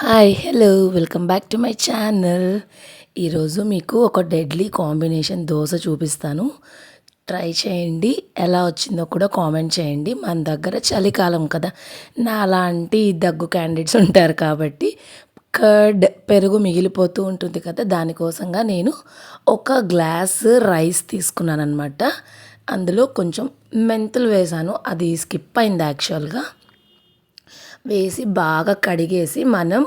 Hi hello welcome back to my channel. ఈరోజు మీకు ఒక డెడ్లీ కాంబినేషన్ దోశ చూపిస్తాను. ట్రై చేయండి, ఎలా వచ్చిందో కూడా కామెంట్ చేయండి. మన దగ్గర చలికాలం కదా, నాలాంటి దగ్గు క్యాండిడేట్స్ ఉంటారు కాబట్టి కర్డ్ పెరుగు మిగిలిపోతూ ఉంటుంది కదా, దానికోసంగా నేను ఒక గ్లాస్ రైస్ తీసుకున్నాను అనమాట. అందులో కొంచెం మెంతులు వేసాను, అది స్కిప్ అయింది యాక్చువల్గా. వేసి బాగా కడిగేసి మనం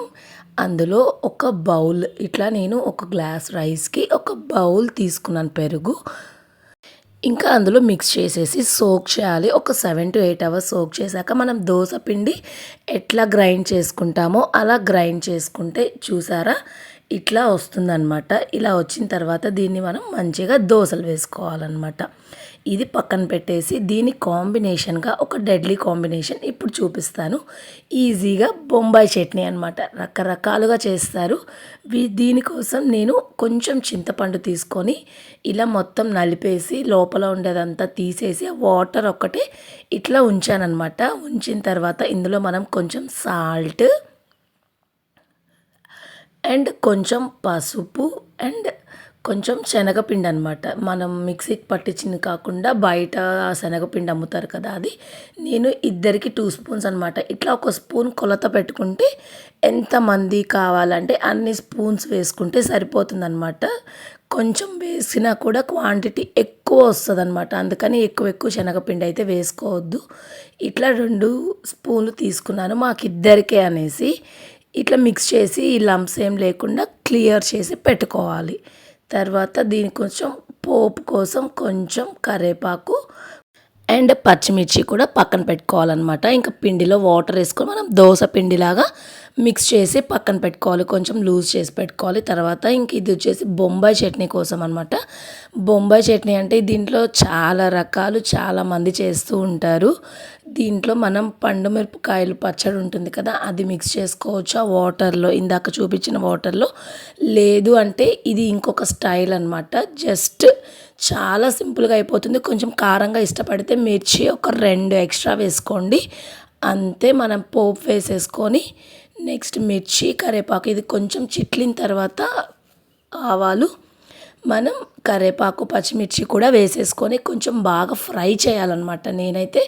అందులో ఒక బౌల్, ఇట్లా నేను ఒక గ్లాస్ రైస్కి ఒక బౌల్ తీసుకున్నాను పెరుగు. ఇంకా అందులో మిక్స్ చేసేసి సోక్ చేయాలి. ఒక 7 to 8 అవర్స్ సోక్ చేశాక మనం దోశ పిండి ఎట్లా గ్రైండ్ చేసుకుంటామో అలా గ్రైండ్ చేసుకుంటే చూసారా ఇట్లా వస్తుందన్నమాట. ఇలా వచ్చిన తర్వాత దీన్ని మనం మంచిగా దోశలు వేసుకోవాలన్నమాట. ఇది పక్కన పెట్టేసి దీని కాంబినేషన్గా ఒక డెడ్లీ కాంబినేషన్ ఇప్పుడు చూపిస్తాను. ఈజీగా బొంబాయి చట్నీ అనమాట. రకరకాలుగా చేస్తారు. దీనికోసం నేను కొంచెం చింతపండు తీసుకొని ఇలా మొత్తం నలిపేసి లోపల ఉండేదంతా తీసేసి వాటర్ ఒక్కటే ఇట్లా ఉంచానన్నమాట. ఉంచిన తర్వాత ఇందులో మనం కొంచెం సాల్ట్ అండ్ కొంచెం పసుపు అండ్ కొంచెం శనగపిండి అనమాట. మనం మిక్సీకి పట్టించింది కాకుండా బయట శనగపిండి అమ్ముతారు కదా, అది నేను ఇద్దరికి 2 స్పూన్స్ అనమాట. ఇట్లా ఒక స్పూన్ కొలత పెట్టుకుంటే ఎంతమంది కావాలంటే అన్ని స్పూన్స్ వేసుకుంటే సరిపోతుందన్నమాట. కొంచెం వేసినా కూడా క్వాంటిటీ ఎక్కువ వస్తుందన్నమాట. అందుకని ఎక్కువ ఎక్కువ శనగపిండి అయితే వేసుకోవద్దు. ఇట్లా 2 స్పూన్లు తీసుకున్నాను మాకిద్దరికే అనేసి. ఇట్లా మిక్స్ చేసి ఈ లంప్స్ ఏం లేకుండా క్లియర్ చేసి పెట్టుకోవాలి. తర్వాత దీని కొంచెం పోపు కోసం కొంచెం కరివేపాకు అండ్ పచ్చిమిర్చి కూడా పక్కన పెట్టుకోవాలన్నమాట. ఇంకా పిండిలో వాటర్ వేసుకొని మనం దోశ పిండిలాగా మిక్స్ చేసి పక్కన పెట్టుకోవాలి, కొంచెం లూజ్ చేసి పెట్టుకోవాలి. తర్వాత ఇంక ఇది వచ్చేసి బొంబాయి చట్నీ కోసం అనమాట. బొంబాయి చట్నీ అంటే దీంట్లో చాలా రకాలు చాలామంది చేస్తూ ఉంటారు. దీంట్లో మనం పండు మిరపకాయలు పచ్చడి ఉంటుంది కదా, అది మిక్స్ చేసుకోవచ్చు ఆ వాటర్లో, ఇందాక చూపించిన వాటర్లో. లేదు అంటే ఇది ఇంకొక స్టైల్ అనమాట. జస్ట్ చాలా సింపుల్గా అయిపోతుంది. కొంచెం కారంగా ఇష్టపడితే మిర్చి ఒక 2 ఎక్స్ట్రా వేసుకోండి అంతే. మనం పోపు వేసేసుకొని నెక్స్ట్ మిర్చి కరివేపాకు ఇది కొంచెం చిట్లిన తర్వాత ఆవాలు, మనం కరివేపాకు పచ్చిమిర్చి కూడా వేసేసుకొని కొంచెం బాగా ఫ్రై చేయాలన్నమాట. నేనైతే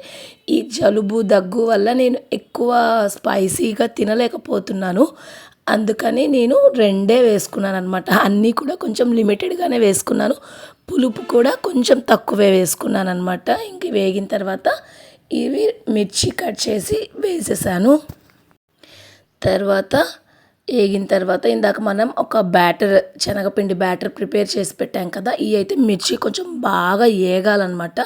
ఈ జలుబు దగ్గు వల్ల నేను ఎక్కువ స్పైసీగా తినలేకపోతున్నాను. అందుకని నేను 2 వేసుకున్నాను అనమాట. అన్నీ కూడా కొంచెం లిమిటెడ్గానే వేసుకున్నాను. పులుపు కూడా కొంచెం తక్కువే వేసుకున్నాను అనమాట. ఇంక వేగిన తర్వాత ఇవి మిర్చి కట్ చేసి వేసేసాను. తర్వాత వేగిన తర్వాత ఇందాక మనం ఒక బ్యాటర్, శనగపిండి బ్యాటర్ ప్రిపేర్ చేసి పెట్టాం కదా, ఇవి అయితే మిర్చి కొంచెం బాగా వేగాలన్నమాట.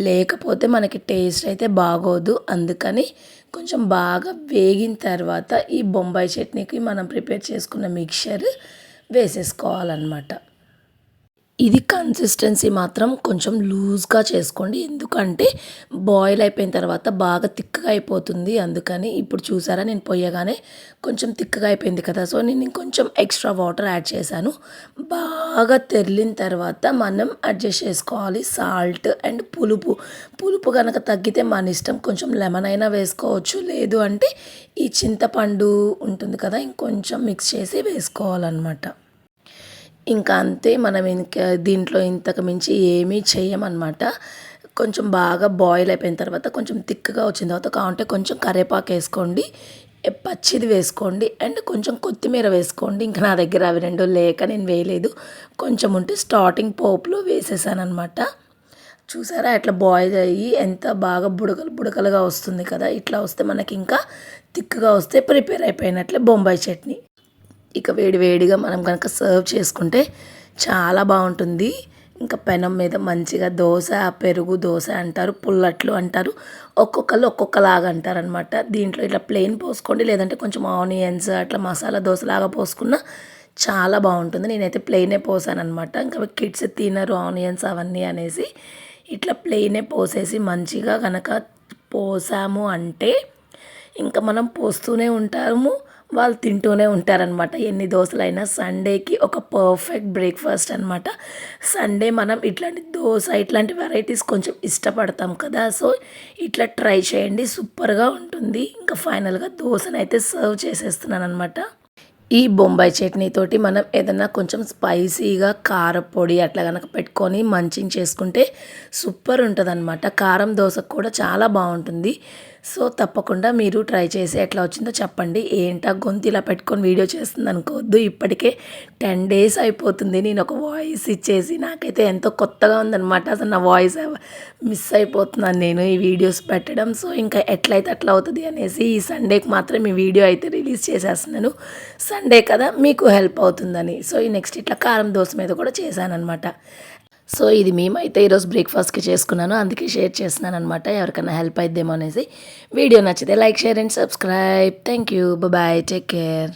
లేకపోతే మనకి టేస్ట్ అయితే బాగోదు. అందుకని కొంచెం బాగా వేగిన తర్వాత ఈ బొంబాయి చట్నీకి మనం ప్రిపేర్ చేసుకున్న మిక్చర్ వేసేసుకోవాలన్నమాట. ఇది కన్సిస్టెన్సీ మాత్రం కొంచెం లూజ్గా చేసుకోండి, ఎందుకంటే బాయిల్ అయిపోయిన తర్వాత బాగా తిక్కగా అయిపోతుంది. అందుకని ఇప్పుడు చూసారా నేను పొయ్యగానే కొంచెం తిక్కగా అయిపోయింది కదా, సో నేను ఇంకొంచెం ఎక్స్ట్రా వాటర్ యాడ్ చేశాను. బాగా తెరిలిన తర్వాత మనం అడ్జస్ట్ చేసుకోవాలి సాల్ట్ అండ్ పులుపు. పులుపు కనుక తగ్గితే మన ఇష్టం, కొంచెం లెమన్ అయినా వేసుకోవచ్చు. లేదు అంటే ఈ చింతపండు ఉంటుంది కదా, ఇంకొంచెం మిక్స్ చేసి వేసుకోవాలన్నమాట. ఇంకా అంతే, మనం ఇంకా దీంట్లో ఇంతకు మించి ఏమీ చేయమన్నమాట. కొంచెం బాగా బాయిల్ అయిపోయిన తర్వాత కొంచెం థిక్గా వచ్చిన తర్వాత కావాలంటే కొంచెం కరివేపాకు వేసుకోండి, పచ్చిది వేసుకోండి అండ్ కొంచెం కొత్తిమీర వేసుకోండి. ఇంకా నా దగ్గర అవి 2 లేక నేను వేయలేదు. కొంచెం ఉంటే స్టార్టింగ్ పోపులో వేసేసానమాట. చూసారా అట్లా బాయిల్ అయ్యి ఎంత బాగా బుడగలు బుడగలుగా వస్తుంది కదా. ఇట్లా వస్తే మనకి ఇంకా థిక్గా వస్తే ప్రిపేర్ అయిపోయినట్లే బొంబాయి చట్నీ. ఇక వేడి వేడిగా మనం కనుక సర్వ్ చేసుకుంటే చాలా బాగుంటుంది. ఇంకా పెనం మీద మంచిగా దోశ, పెరుగు దోశ అంటారు, పుల్లట్లు అంటారు, ఒక్కొక్కళ్ళు ఒక్కొక్కలాగా అంటారనమాట. దీంట్లో ఇట్లా ప్లెయిన్ పోసుకోండి, లేదంటే కొంచెం ఆనియన్స్ అట్లా మసాలా దోశలాగా పోసుకున్న చాలా బాగుంటుంది. నేనైతే ప్లెయినే పోసాను అనమాట. ఇంకా కిడ్స్ తినరు ఆనియన్స్ అవన్నీ అనేసి ఇట్లా ప్లెయినే పోసేసి మంచిగా కనుక పోసాము అంటే ఇంకా మనం పోస్తూనే ఉంటాము. వాళ్ళు తింటూనే ఉంటారనమాట. ఎన్ని దోసలైనా సండేకి ఒక పర్ఫెక్ట్ బ్రేక్‌ఫాస్ట్ అనమాట. సండే మనం ఇట్లాంటి దోస, ఇట్లాంటి వెరైటీస్ కొంచెం ఇష్టపడతాం కదా! సో, ఇట్లా ట్రై చేయండి. సూపర్‌గా ఉంటుంది. ఇంకా ఫైనల్‌గా దోసనైతే సర్వ్ చేసేస్తున్నాననమాట. ఈ బొంబాయి చట్నీతోటి మనం ఏదన్నా కొంచెం స్పైసీగా కారప్పొడి అట్లా గనక పెట్టుకొని చేసుకుంటే సూపర్ ఉంటదనమాట. కారం దోసకు కూడా చాలా బావుంటుంది. సో, తప్పకుండా మీరు ట్రై చేసి ఎట్లా వచ్చిందో చెప్పండి. ఏంటా గొంతు ఇలా పెట్టుకొని వీడియో చేస్తుందనుకోవద్దు. ఇప్పటికే 10 డేస్ అయిపోతుంది నేను ఒక వాయిస్ ఇచ్చేసి. నాకైతే ఎంతో కొత్తగా ఉందనమాట. అసలు నా వాయిస్ మిస్ అయిపోతున్నాను నేను ఈ వీడియోస్ పెట్టడం. సో, ఇంకా ఎట్లయితే అట్లా అవుతది అనేసి ఈ సండేకి మాత్రం ఈ వీడియో అయితే రిలీజ్ చేసేస్తున్నాను. సండే కదా మీకు హెల్ప్ అవుతుందని. సో, ఈ నెక్స్ట్ ఇట్లా కారం దోస మీద కూడా చేశాననమాట. సో, ఇది మేమైతే ఈరోజు బ్రేక్‌ఫాస్ట్‌కి చేసుకున్నాను. అందుకే షేర్ చేస్తున్నాననమాట. ఎవరికైనా హెల్ప్ అయిద్దేమో అనేసి. వీడియో నచ్చితే like, share and subscribe. Thank you. Bye. Take care.